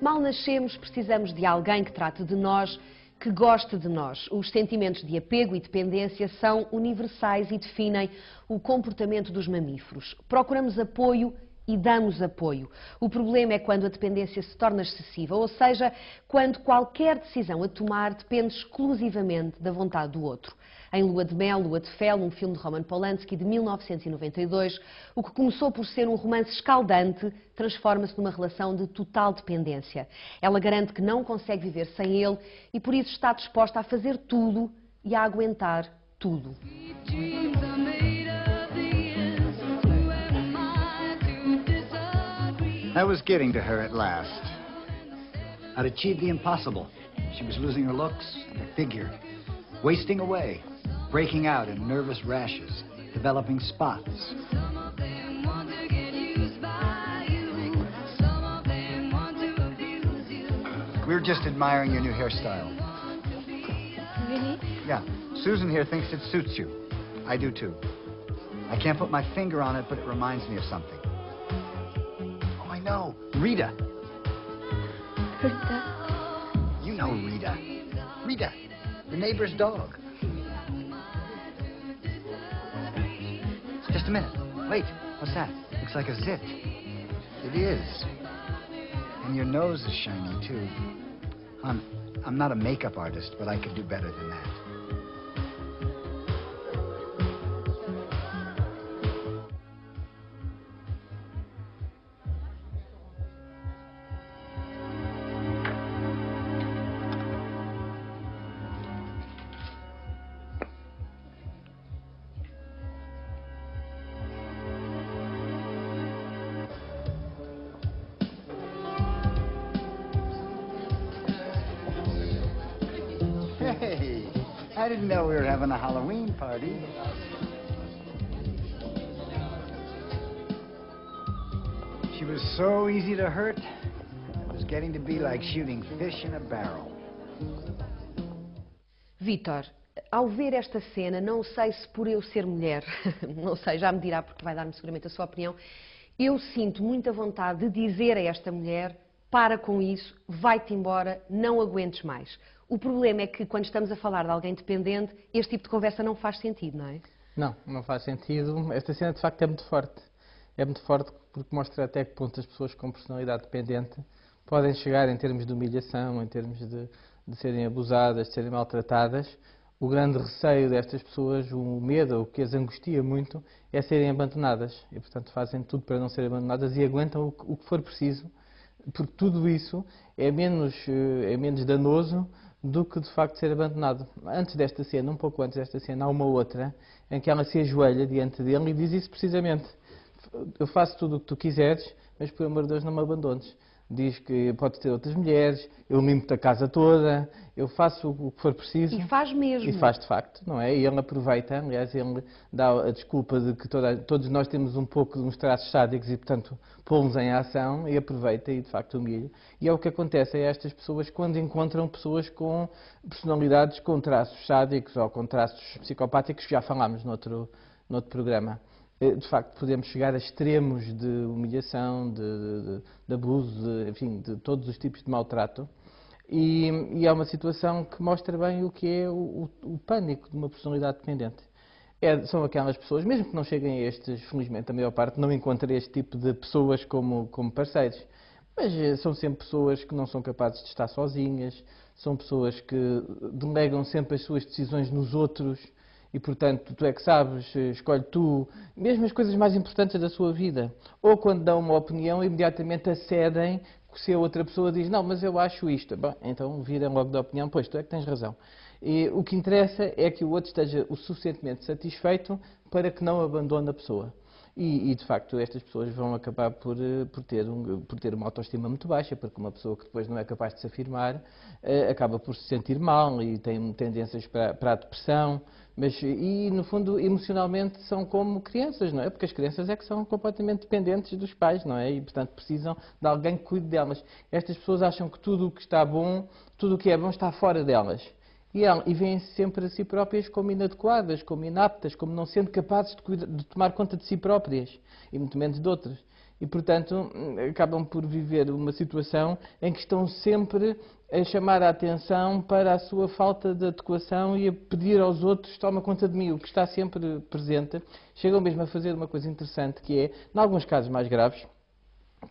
Mal nascemos, precisamos de alguém que trate de nós, que goste de nós. Os sentimentos de apego e dependência são universais e definem o comportamento dos mamíferos. Procuramos apoio e damos apoio. O problema é quando a dependência se torna excessiva, ou seja, quando qualquer decisão a tomar depende exclusivamente da vontade do outro. Em Lua de Mel, Lua de Fel, um filme de Roman Polanski de 1992, o que começou por ser um romance escaldante transforma-se numa relação de total dependência. Ela garante que não consegue viver sem ele e por isso está disposta a fazer tudo e a aguentar tudo. I was getting to her at last. I'd achieved the impossible. She was losing her looks and her figure, wasting away, breaking out in nervous rashes, developing spots. We were just admiring your new hairstyle. Really? Yeah. Susan here thinks it suits you. I do too. I can't put my finger on it, but it reminds me of something. No, Rita. Rita? You know Rita. Rita, the neighbor's dog. Just a minute. Wait, what's that? Looks like a zit. It is. And your nose is shiny, too. I'm not a makeup artist, but I could do better than that. Hey, I didn't know we were having a Halloween party. She was so easy to hurt. It was getting to be like shooting fish in a barrel. Vítor, ao ver esta cena, não sei se por eu ser mulher, não sei, já me dirá porque vai dar-me seguramente a sua opinião, eu sinto muita vontade de dizer a esta mulher: para com isso, vai-te embora, não aguentes mais. O problema é que quando estamos a falar de alguém dependente, este tipo de conversa não faz sentido, não é? Não, não faz sentido. Esta cena de facto é muito forte. É muito forte porque mostra até que ponto as pessoas com personalidade dependente podem chegar em termos de humilhação, em termos de serem abusadas, de serem maltratadas. O grande receio destas pessoas, o medo, o que as angustia muito, é serem abandonadas. E, portanto, fazem tudo para não serem abandonadas e aguentam o que for preciso, porque tudo isso é menos danoso do que, de facto, ser abandonado. Antes desta cena, um pouco antes desta cena, há uma outra em que ela se ajoelha diante dele e diz isso precisamente: eu faço tudo o que tu quiseres, mas, por amor de Deus, não me abandones. Diz que podes ter outras mulheres, eu limpo-te a casa toda, eu faço o que for preciso. E faz mesmo. E faz de facto, não é? E ele aproveita, aliás, ele dá a desculpa de que todos nós temos um pouco de uns traços sádicos e, portanto, pô-los em ação e aproveita e, de facto, humilha. E é o que acontece a estas pessoas quando encontram pessoas com personalidades com traços sádicos ou com traços psicopáticos, que já falámos noutro programa. De facto, podemos chegar a extremos de humilhação, de abuso, enfim, de todos os tipos de maltrato. E é uma situação que mostra bem o que é o pânico de uma personalidade dependente. São aquelas pessoas, mesmo que não cheguem a estes, felizmente a maior parte não encontra este tipo de pessoas como parceiros, mas são sempre pessoas que não são capazes de estar sozinhas, são pessoas que delegam sempre as suas decisões nos outros. E, portanto, tu é que sabes, escolhe tu, mesmo as coisas mais importantes da sua vida. Ou quando dão uma opinião, imediatamente acedem, se a outra pessoa diz: não, mas eu acho isto. Bom, então viram logo da opinião: pois, tu é que tens razão. E o que interessa é que o outro esteja o suficientemente satisfeito para que não abandone a pessoa. E, de facto, estas pessoas vão acabar por ter uma autoestima muito baixa, porque uma pessoa que depois não é capaz de se afirmar acaba por se sentir mal e tem tendências para a depressão. E, no fundo, emocionalmente são como crianças, não é? Porque as crianças é que são completamente dependentes dos pais, não é? E, portanto, precisam de alguém que cuide delas. Estas pessoas acham que tudo o que está bom, tudo o que é bom está fora delas. e veem-se sempre a si próprias como inadequadas, como inaptas, como não sendo capazes de tomar conta de si próprias e muito menos de outras. E, portanto, acabam por viver uma situação em que estão sempre a chamar a atenção para a sua falta de adequação e a pedir aos outros, toma conta de mim, o que está sempre presente. Chegam mesmo a fazer uma coisa interessante, que é, em alguns casos mais graves,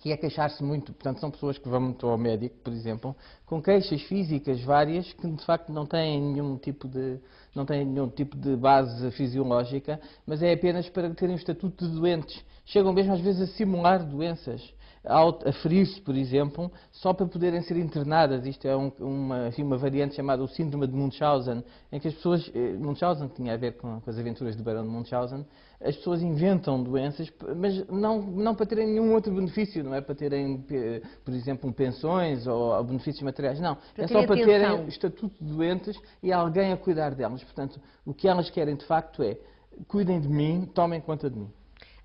que é queixar-se muito. Portanto, são pessoas que vão muito ao médico, por exemplo, com queixas físicas várias que, de facto, não têm nenhum tipo de base fisiológica, mas é apenas para terem o estatuto de doentes. Chegam mesmo, às vezes, a simular doenças, a ferir-se, por exemplo, só para poderem ser internadas. Isto é uma variante chamada o síndrome de Munchausen, em que as pessoas, Munchausen tinha a ver com as aventuras do Barão de Munchausen, as pessoas inventam doenças, mas não para terem nenhum outro benefício, não é para terem, por exemplo, pensões ou benefícios materiais, não. É só para terem o estatuto de doentes e alguém a cuidar delas. Portanto, o que elas querem, de facto, é cuidem de mim, tomem conta de mim.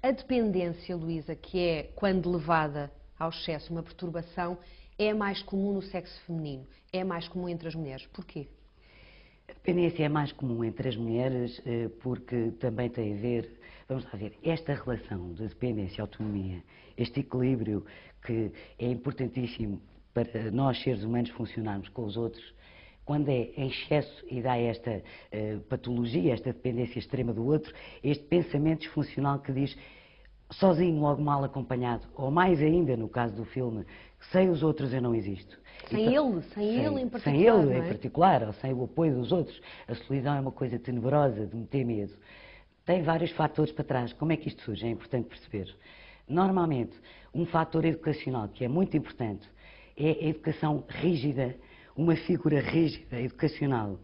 A dependência, Luísa, que é, quando levada ao excesso, uma perturbação, é mais comum no sexo feminino, é mais comum entre as mulheres. Porquê? A dependência é mais comum entre as mulheres porque também tem a ver, vamos lá ver, esta relação de dependência e autonomia, este equilíbrio que é importantíssimo para nós seres humanos funcionarmos com os outros, quando é em excesso e dá esta patologia, esta dependência extrema do outro, este pensamento disfuncional que diz sozinho, logo mal acompanhado, ou mais ainda, no caso do filme, sem os outros eu não existo. Sem ele em particular, sem ele não é? em particular, ou sem o apoio dos outros. A solidão é uma coisa tenebrosa, de meter medo. Tem vários fatores para trás. Como é que isto surge? É importante perceber. Normalmente, um fator educacional que é muito importante é a educação rígida, uma figura rígida, educacional,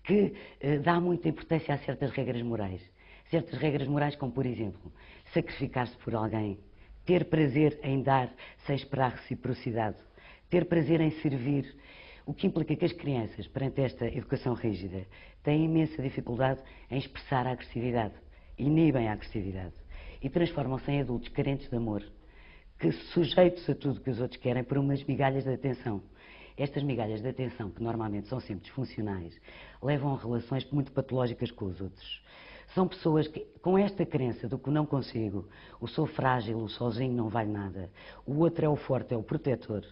que dá muita importância a certas regras morais. Certas regras morais como, por exemplo, sacrificar-se por alguém, ter prazer em dar sem esperar reciprocidade, ter prazer em servir, o que implica que as crianças, perante esta educação rígida, têm imensa dificuldade em expressar a agressividade, inibem a agressividade e transformam-se em adultos carentes de amor, que sujeitos a tudo que os outros querem por umas migalhas de atenção. Estas migalhas de atenção, que normalmente são sempre disfuncionais, levam a relações muito patológicas com os outros. São pessoas que, com esta crença do que não consigo, o sou frágil, o sozinho não vale nada, o outro é o forte, é o protetor,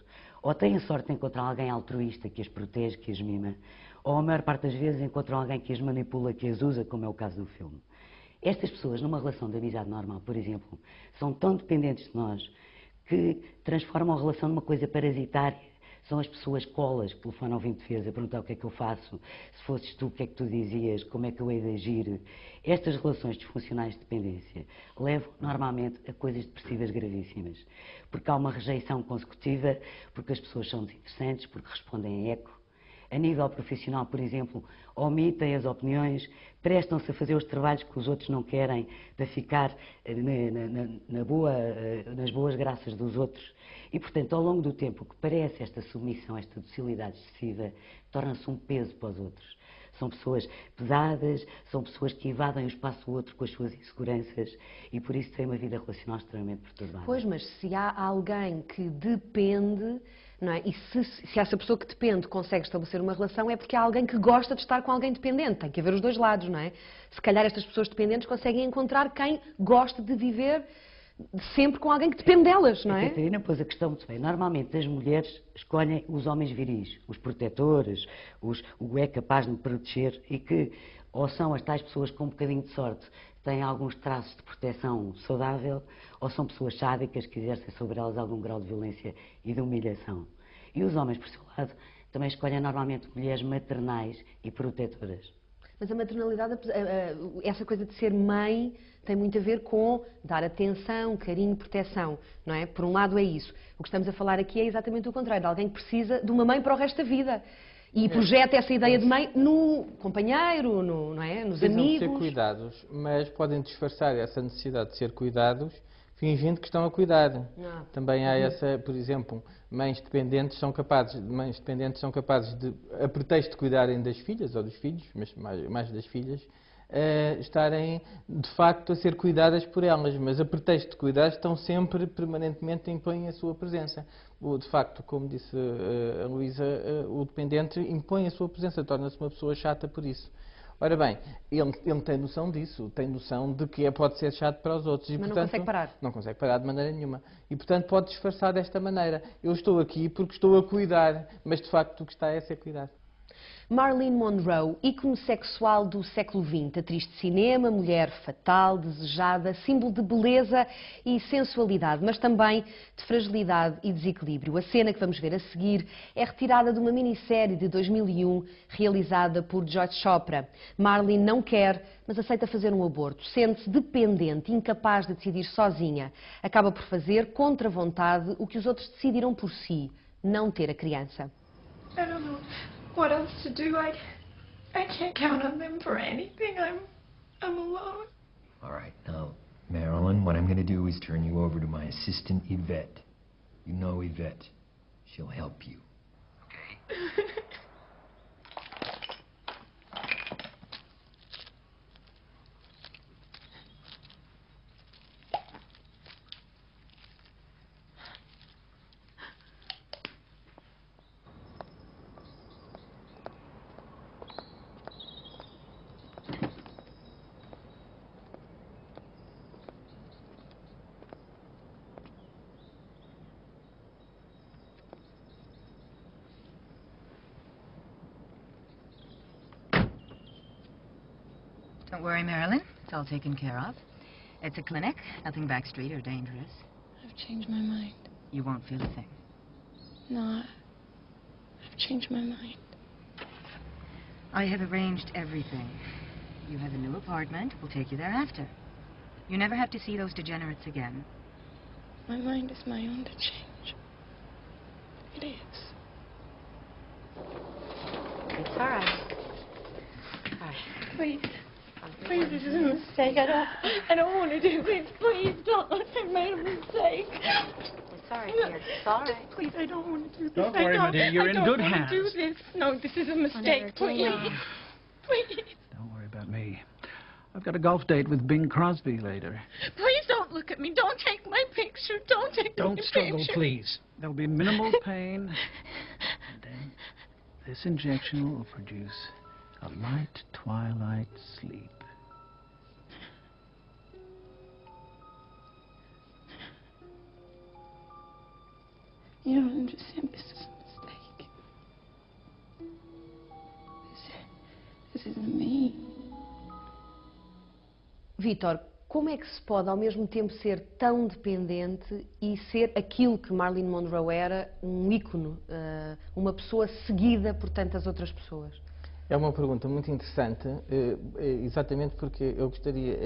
ou têm a sorte de encontrar alguém altruísta que as protege, que as mima, ou a maior parte das vezes encontram alguém que as manipula, que as usa, como é o caso do filme. Estas pessoas, numa relação de amizade normal, por exemplo, são tão dependentes de nós que transformam a relação numa coisa parasitária. São as pessoas colas que telefonam ao 20 vezes a perguntar o que é que eu faço, se fosses tu, o que é que tu dizias, como é que eu hei de agir. Estas relações disfuncionais de dependência levam normalmente a coisas depressivas gravíssimas, porque há uma rejeição consecutiva, porque as pessoas são desinteressantes, porque respondem em eco. A nível profissional, por exemplo, omitem as opiniões, prestam-se a fazer os trabalhos que os outros não querem, para ficar nas boas graças dos outros. E, portanto, ao longo do tempo, o que parece esta submissão, esta docilidade excessiva, torna-se um peso para os outros. São pessoas pesadas, são pessoas que invadem o espaço do outro com as suas inseguranças e, por isso, têm uma vida relacional extremamente perturbada. Pois, mas se há alguém que depende, não é? E se essa pessoa que depende consegue estabelecer uma relação, é porque há alguém que gosta de estar com alguém dependente. Tem que haver os dois lados, não é? Se calhar estas pessoas dependentes conseguem encontrar quem gosta de viver sempre com alguém que depende delas, não é? A Catarina pôs a questão muito bem. Normalmente as mulheres escolhem os homens viris, os protetores, o é capaz de me proteger e que ou são as tais pessoas com um bocadinho de sorte, têm alguns traços de proteção saudável, ou são pessoas sádicas que exercem sobre elas algum grau de violência e de humilhação. E os homens, por seu lado, também escolhem normalmente mulheres maternais e protetoras. Mas a maternalidade, essa coisa de ser mãe, tem muito a ver com dar atenção, carinho, proteção, não é? Por um lado é isso. O que estamos a falar aqui é exatamente o contrário, de alguém que precisa de uma mãe para o resto da vida. E projeta essa ideia de mãe no companheiro, não é? Nos amigos. Precisam de ser cuidados, mas podem disfarçar essa necessidade de ser cuidados fingindo que estão a cuidar. Também há essa, por exemplo, mães dependentes são capazes de, a pretexto de cuidarem das filhas ou dos filhos, mas mais das filhas, estarem de facto a ser cuidadas por elas, mas a pretexto de cuidar estão sempre, permanentemente, impõem a sua presença. De facto, como disse a Luísa, o dependente impõe a sua presença, torna-se uma pessoa chata por isso. Ora bem, ele tem noção disso, tem noção de que pode ser chato para os outros. E, Mas portanto, não consegue parar. Não consegue parar de maneira nenhuma. E, portanto, pode disfarçar desta maneira. Eu estou aqui porque estou a cuidar, mas, de facto, o que está é ser cuidado. Marilyn Monroe, ícone sexual do século XX, atriz de cinema, mulher fatal, desejada, símbolo de beleza e sensualidade, mas também de fragilidade e desequilíbrio. A cena que vamos ver a seguir é retirada de uma minissérie de 2001 realizada por Joyce Chopra. Marilyn não quer, mas aceita fazer um aborto. Sente-se dependente, incapaz de decidir sozinha. Acaba por fazer, contra a vontade, o que os outros decidiram por si, não ter a criança. I don't know what else to do. I can't count on them for anything. I'm alone. All right, now, Marilyn, what I'm going to do is turn you over to my assistant, Yvette. You know Yvette. She'll help you. Okay? Don't worry, Marilyn. It's all taken care of. It's a clinic. Nothing backstreet or dangerous. I've changed my mind. You won't feel a thing. No, I've changed my mind. I have arranged everything. You have a new apartment. We'll take you there after. You never have to see those degenerates again. My mind is my own to change. It is. It's all right. Please. Please, this is a mistake. I don't want to do this. Please don't. I made a mistake. It's all right, dear. It's all right. Please, I don't want to do this. Don't worry, my dear. You're in good I don't hands. want to do this. No, this is a mistake. Please. Please. Don't worry about me. I've got a golf date with Bing Crosby later. Please don't look at me. Don't take my picture. Don't take my Don't picture. struggle, please. There'll be minimal pain. And then this injection will produce a light twilight sleep. You don't understand. This is a mistake. This isn't me. Vítor, como é que se pode ao mesmo tempo ser tão dependente e ser aquilo que Marilyn Monroe era, um ícone, uma pessoa seguida por tantas outras pessoas? É uma pergunta muito interessante, exatamente porque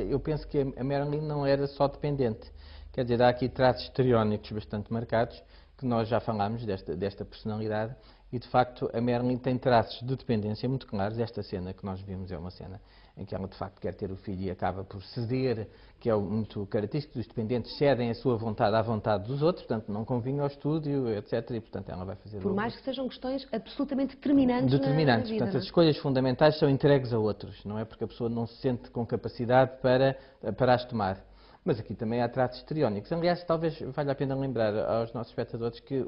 eu penso que a Marilyn não era só dependente. Quer dizer, há aqui traços histriónicos bastante marcados, que nós já falámos desta personalidade, e de facto a Marilyn tem traços de dependência muito claros. Esta cena que nós vimos é uma cena em que ela de facto quer ter o filho e acaba por ceder, que é muito característico dos dependentes, cedem a sua vontade à vontade dos outros, portanto não convinha ao estúdio, etc. E portanto ela vai fazer Por mais que sejam questões absolutamente determinantes na vida. Portanto, as escolhas fundamentais são entregues a outros, não é porque a pessoa não se sente com capacidade para as tomar. Mas aqui também há traços histriónicos. Aliás, talvez valha a pena lembrar aos nossos espectadores que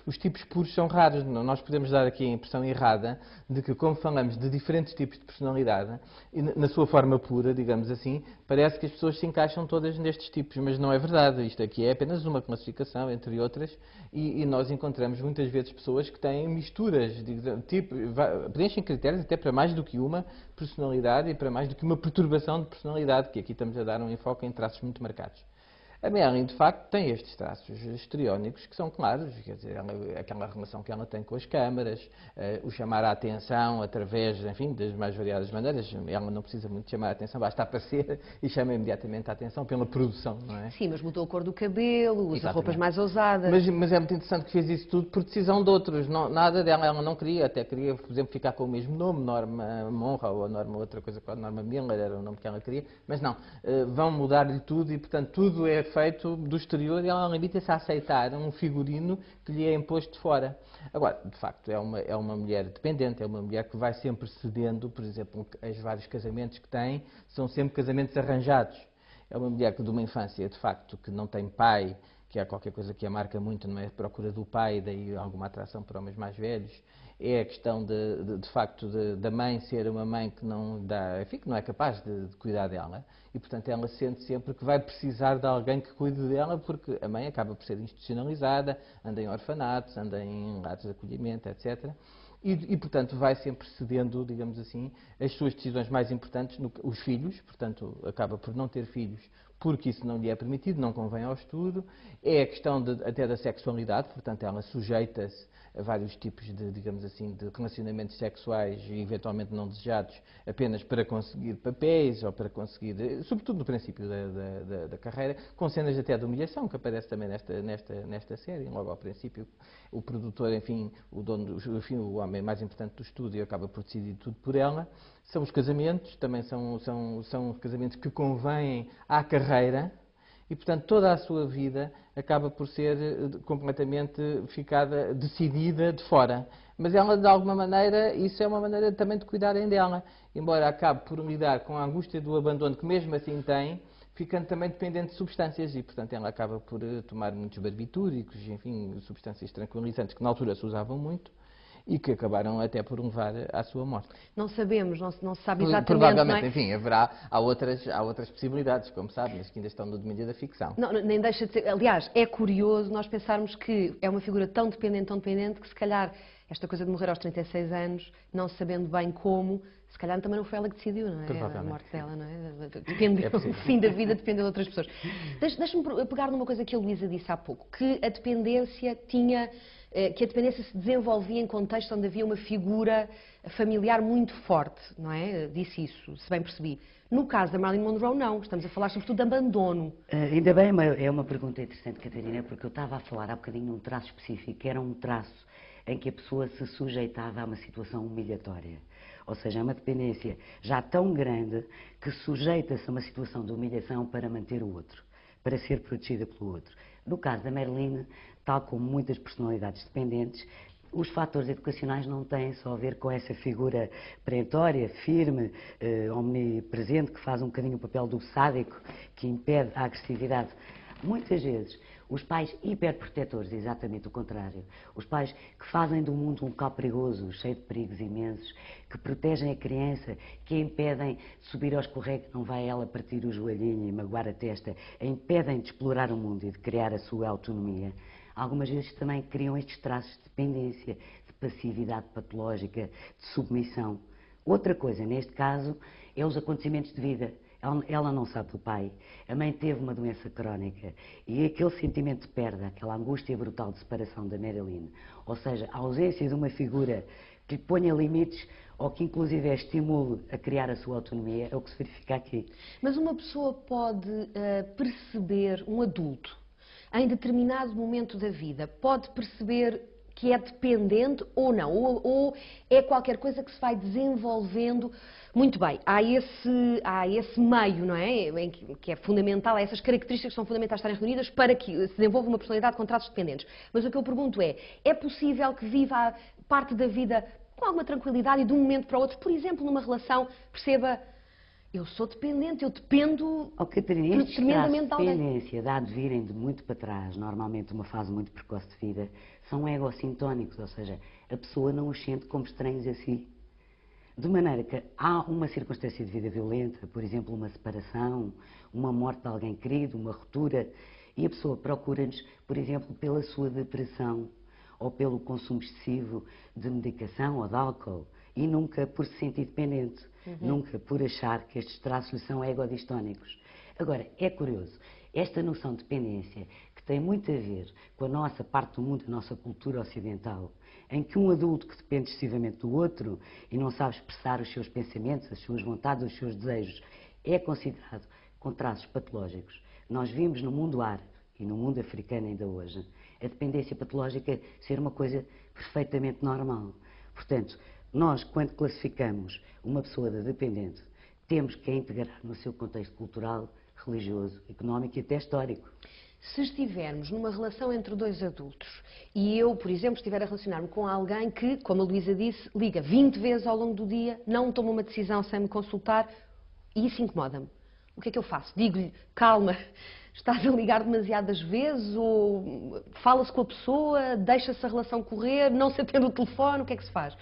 os tipos puros são raros. Nós podemos dar aqui a impressão errada de que, como falamos de diferentes tipos de personalidade, e na sua forma pura, digamos assim, parece que as pessoas se encaixam todas nestes tipos, mas não é verdade. Isto aqui é apenas uma classificação, entre outras, e nós encontramos muitas vezes pessoas que têm misturas, preenchem critérios até para mais do que uma personalidade e para mais do que uma perturbação de personalidade, que aqui estamos a dar um enfoque em traços muito marcados. A Marilyn, de facto, tem estes traços histriónicos que são claros, quer dizer, aquela relação que ela tem com as câmaras, o chamar a atenção através, enfim, das mais variadas maneiras. Ela não precisa muito chamar a atenção, basta aparecer e chama imediatamente a atenção pela produção, não é? Sim, mas mudou a cor do cabelo, usa Exatamente. roupas mais ousadas. Mas é muito interessante que fez isso tudo por decisão de outros. Nada dela, ela não queria, até queria, por exemplo, ficar com o mesmo nome, Norma Monra ou Norma outra coisa, Norma Miller era o nome que ela queria, mas não, vão mudar-lhe tudo e, portanto, tudo é feito do exterior e ela limita-se a aceitar um figurino que lhe é imposto de fora. Agora, de facto, é uma mulher dependente, é uma mulher que vai sempre cedendo, por exemplo, os vários casamentos que tem, são sempre casamentos arranjados. É uma mulher que de uma infância, de facto, que não tem pai, que é qualquer coisa que a marca muito, não é a procura do pai, daí alguma atração por homens mais velhos. É a questão, de facto, da mãe ser uma mãe que não dá, enfim, que não é capaz de cuidar dela. E, portanto, ela sente sempre que vai precisar de alguém que cuide dela, porque a mãe acaba por ser institucionalizada, anda em orfanatos, anda em lares de acolhimento, etc. E, portanto, vai sempre cedendo, digamos assim, as suas decisões mais importantes, os filhos, portanto, acaba por não ter filhos, porque isso não lhe é permitido, não convém ao estudo. É a questão até da sexualidade, portanto, ela sujeita-se a vários tipos de, digamos assim, de relacionamentos sexuais e eventualmente não desejados apenas para conseguir papéis ou para conseguir, sobretudo no princípio da carreira, com cenas até de humilhação, que aparece também nesta série. Logo ao princípio, o produtor, enfim, o dono, enfim, o homem mais importante do estúdio acaba por decidir tudo por ela. São os casamentos, também são casamentos que convêm à carreira. E, portanto, toda a sua vida acaba por ser completamente decidida de fora. Mas ela, de alguma maneira, isso é uma maneira também de cuidarem dela. Embora acabe por lidar com a angústia do abandono que mesmo assim tem, ficando também dependente de substâncias. E, portanto, ela acaba por tomar muitos barbitúricos, enfim, substâncias tranquilizantes que na altura se usavam muito. E que acabaram até por levar à sua morte. Não sabemos, não se sabe exatamente. Provavelmente, não é? Enfim, há outras possibilidades, como sabe, mas que ainda estão no domínio da ficção. Não, nem deixa de ser. Aliás, é curioso nós pensarmos que é uma figura tão dependente, que se calhar esta coisa de morrer aos 36 anos, não sabendo bem como, se calhar também não foi ela que decidiu, não é? A morte dela, não é? Depende, o fim da vida depende de outras pessoas. Deixa-me pegar numa coisa que a Luísa disse há pouco, que a dependência se desenvolvia em contextos onde havia uma figura familiar muito forte, não é? Disse isso, se bem percebi. No caso da Marilyn Monroe, não. Estamos a falar sobretudo de abandono. Ainda bem, é uma pergunta interessante, Catarina, porque eu estava a falar há bocadinho de um traço específico, que era um traço em que a pessoa se sujeitava a uma situação humilhatória. Ou seja, é uma dependência já tão grande que sujeita-se a uma situação de humilhação para manter o outro, para ser protegida pelo outro. No caso da Marilyn, tal como muitas personalidades dependentes, os fatores educacionais não têm só a ver com essa figura perentória, firme, omnipresente, que faz um bocadinho o papel do sádico, que impede a agressividade. Muitas vezes, os pais hiperprotetores, exatamente o contrário. Os pais que fazem do mundo um local perigoso, cheio de perigos imensos, que protegem a criança, que a impedem de subir ao escorrego, não vai ela partir o joelhinho e magoar a testa, a impedem de explorar o mundo e de criar a sua autonomia. Algumas vezes também criam estes traços de dependência, de passividade patológica, de submissão. Outra coisa, neste caso, é os acontecimentos de vida. Ela não sabe do pai, a mãe teve uma doença crónica e aquele sentimento de perda, aquela angústia brutal de separação da Marilyn, ou seja, a ausência de uma figura que lhe ponha limites ou que inclusive a estimule a criar a sua autonomia, é o que se verifica aqui. Mas uma pessoa pode perceber, um adulto, em determinado momento da vida, pode perceber que é dependente ou não, ou é qualquer coisa que se vai desenvolvendo. Muito bem, há esse meio, não é? Que é fundamental, há essas características que são fundamentais estarem reunidas para que se desenvolva uma personalidade com traços dependentes. Mas o que eu pergunto é possível que viva parte da vida com alguma tranquilidade e de um momento para o outro, por exemplo, numa relação, perceba, eu sou dependente, eu dependo tremendamente de alguém. Estes dependência, de virem de muito para trás, normalmente uma fase muito precoce de vida, são egossintónicos, ou seja, a pessoa não os sente como estranhos a si. De maneira que há uma circunstância de vida violenta, por exemplo, uma separação, uma morte de alguém querido, uma ruptura, e a pessoa procura-nos, por exemplo, pela sua depressão ou pelo consumo excessivo de medicação ou de álcool, e nunca por se sentir dependente, nunca por achar que estes traços lhe são egodistónicos. Agora, é curioso, esta noção de dependência, que tem muito a ver com a nossa parte do mundo, a nossa cultura ocidental, em que um adulto que depende excessivamente do outro e não sabe expressar os seus pensamentos, as suas vontades, os seus desejos, é considerado com traços patológicos. Nós vimos no mundo árabe e no mundo africano ainda hoje a dependência patológica ser uma coisa perfeitamente normal. Portanto, nós, quando classificamos uma pessoa de dependente, temos que a integrar no seu contexto cultural, religioso, económico e até histórico. Se estivermos numa relação entre dois adultos e eu, por exemplo, estiver a relacionar-me com alguém que, como a Luísa disse, liga 20 vezes ao longo do dia, não toma uma decisão sem me consultar e isso incomoda-me. O que é que eu faço? Digo-lhe, calma, estás a ligar demasiadas vezes ou fala-se com a pessoa, deixa-se a relação correr, não se atende o telefone, o que é que se faz?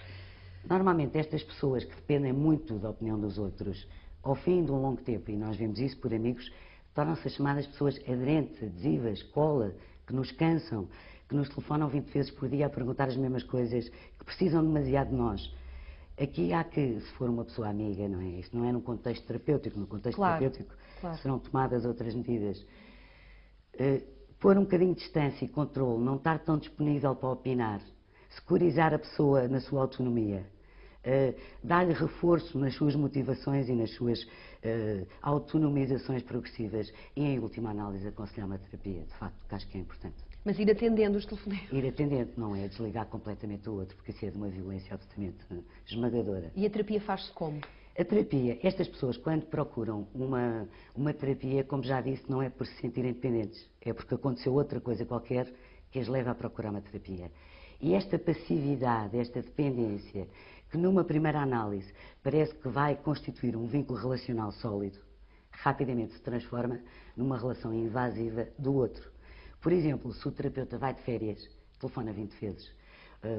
Normalmente estas pessoas que dependem muito da opinião dos outros, ao fim de um longo tempo, e nós vemos isso por amigos, tornam-se as chamadas pessoas aderentes, adesivas, cola, que nos cansam, que nos telefonam 20 vezes por dia a perguntar as mesmas coisas, que precisam demasiado de nós. Aqui há que, se for uma pessoa amiga, não é? Isto não é num contexto terapêutico, no contexto terapêutico serão tomadas outras medidas. Pôr um bocadinho de distância e controle, não estar tão disponível para opinar, securizar a pessoa na sua autonomia, dar-lhe reforço nas suas motivações e nas suas autonomizações progressivas e, em última análise, aconselhar uma terapia, de facto, que acho que é importante. Mas ir atendendo os telefonemas. Ir atendendo, não é desligar completamente o outro, porque isso é de uma violência absolutamente esmagadora. E a terapia faz-se como? A terapia, estas pessoas, quando procuram uma terapia, como já disse, não é por se sentirem dependentes, é porque aconteceu outra coisa qualquer que as leva a procurar uma terapia. E esta passividade, esta dependência, que numa primeira análise parece que vai constituir um vínculo relacional sólido, rapidamente se transforma numa relação invasiva do outro. Por exemplo, se o terapeuta vai de férias, telefona 20 vezes.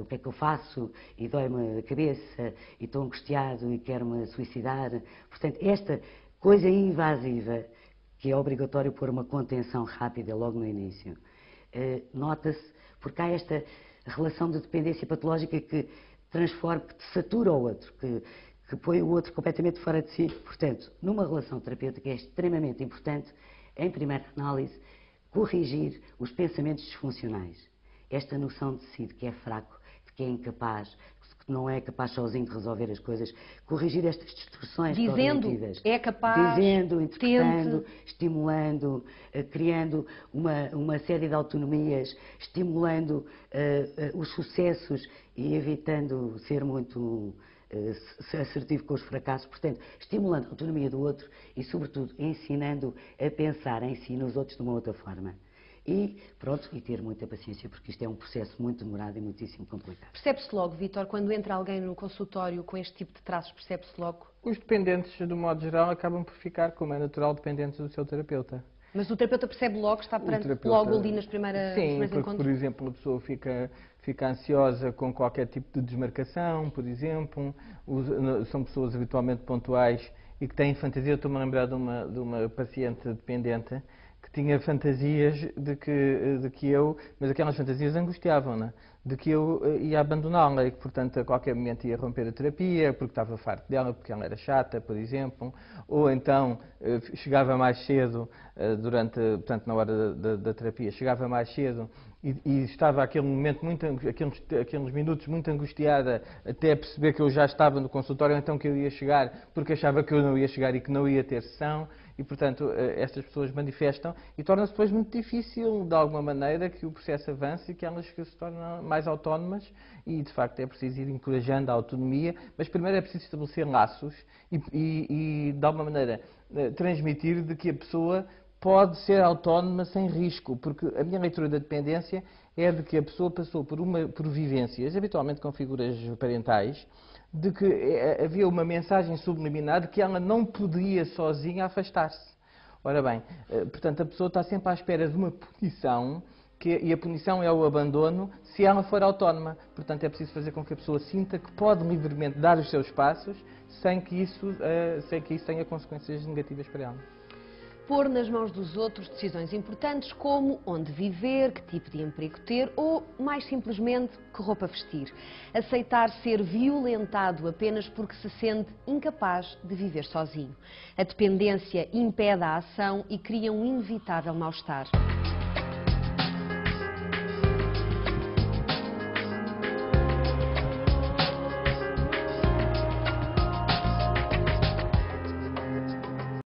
O que é que eu faço? E dói-me a cabeça, e estou angustiado, e quero-me suicidar. Portanto, esta coisa invasiva, que é obrigatório pôr uma contenção rápida logo no início, nota-se, porque há esta relação de dependência patológica que transforma, que satura o outro, que põe o outro completamente fora de si. Portanto, numa relação terapêutica é extremamente importante, em primeira análise, corrigir os pensamentos disfuncionais. Esta noção de si, de que é fraco, de que é incapaz, que não é capaz sozinho de resolver as coisas, corrigir estas distorções cognitivas. É capaz, dizendo, interpretando, estimulando, criando uma série de autonomias, estimulando os sucessos e evitando ser muito assertivo com os fracassos. Portanto, estimulando a autonomia do outro e, sobretudo, ensinando a pensar em si e nos outros de uma outra forma. E, pronto, e ter muita paciência, porque isto é um processo muito demorado e muitíssimo complicado. Percebe-se logo, Vítor, quando entra alguém no consultório com este tipo de traços, percebe-se logo? Os dependentes, do modo geral, acabam por ficar, como é natural, dependentes do seu terapeuta. Mas o terapeuta percebe logo, está perante logo ali nas primeiras encontros? Sim, porque, por exemplo, a pessoa fica ansiosa com qualquer tipo de desmarcação, por exemplo. São pessoas habitualmente pontuais e que têm fantasia. Estou-me a lembrar de uma paciente dependente que tinha fantasias de que eu, mas aquelas fantasias angustiavam-na, de que eu ia abandoná-la e que, portanto, a qualquer momento ia romper a terapia, porque estava farto dela, porque ela era chata, por exemplo, ou então chegava mais cedo, portanto, na hora da terapia, chegava mais cedo e estava aquele momento aqueles minutos muito angustiada até perceber que eu já estava no consultório, então que eu ia chegar, porque achava que eu não ia chegar e que não ia ter sessão. E, portanto, estas pessoas manifestam e torna-se depois muito difícil, de alguma maneira, que o processo avance e que elas se tornem mais autónomas e, de facto, é preciso ir encorajando a autonomia, mas primeiro é preciso estabelecer laços e de alguma maneira, transmitir de que a pessoa pode ser autónoma sem risco, porque a minha leitura da dependência é de que a pessoa passou por vivências, habitualmente com figuras parentais, de que havia uma mensagem subliminar de que ela não podia sozinha afastar-se. Ora bem, portanto, a pessoa está sempre à espera de uma punição, e a punição é o abandono, se ela for autónoma. Portanto, é preciso fazer com que a pessoa sinta que pode livremente dar os seus passos, sem que isso tenha consequências negativas para ela. Pôr nas mãos dos outros decisões importantes como onde viver, que tipo de emprego ter ou, mais simplesmente, que roupa vestir. Aceitar ser violentado apenas porque se sente incapaz de viver sozinho. A dependência impede a ação e cria um inevitável mal-estar.